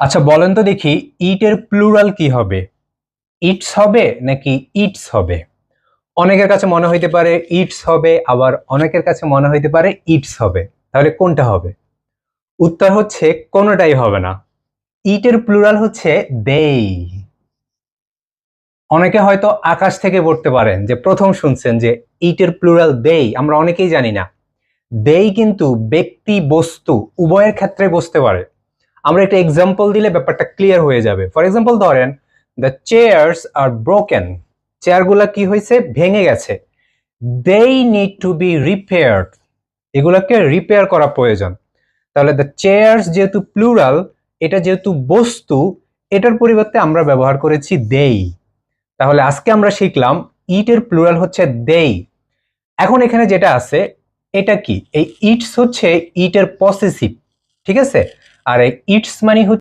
আচ্ছা বলেন তো দেখি ইট এর প্লুরাল কি হবে? ইটস হবে নাকি ইটস হবে? অনেকের কাছে মনে হইতে পারে ইটস হবে, আবার অনেকের কাছে মনে হইতে পারে ইটস হবে। তাহলে কোনটা হবে? উত্তর হচ্ছে কোনোটাই হবে না। ইট এর প্লুরাল হচ্ছে দেই। অনেকে হয়তো আকাশ থেকে পড়তে পারেন যে প্রথম শুনছেন যে ইট এর প্লুরাল দেই, আমরা অনেকেই জানি না। দেই কিন্তু ব্যক্তি বস্তু উভয়ের ক্ষেত্রে বসতে পারে। আমরা একটা এক্সাম্পল দিলে ব্যাপারটা ক্লিয়ার হয়ে যাবে। ফর এক্সাম্পল ধরেন, দ্য চেয়ারস আর ব্রোকেন। চেয়ারগুলা কি হয়েছে? ভেঙে গেছে। They need to be repaired. এগুলাকে রিপেয়ার করা প্রয়োজন। তাহলে দ্য চেয়ারস যেহেতু প্লুরাল, এটা যেহেতু বস্তু, এটার পরিবর্তে আমরা ব্যবহার করেছি দেই। তাহলে আজকে আমরা শিখলাম ইট এর প্লুরাল হচ্ছে দেই। এখন এখানে যেটা আছে এটা কি? এই ইটস হচ্ছে ইট এর পসেসিভ, ঠিক আছে? আর এই ইটস মানে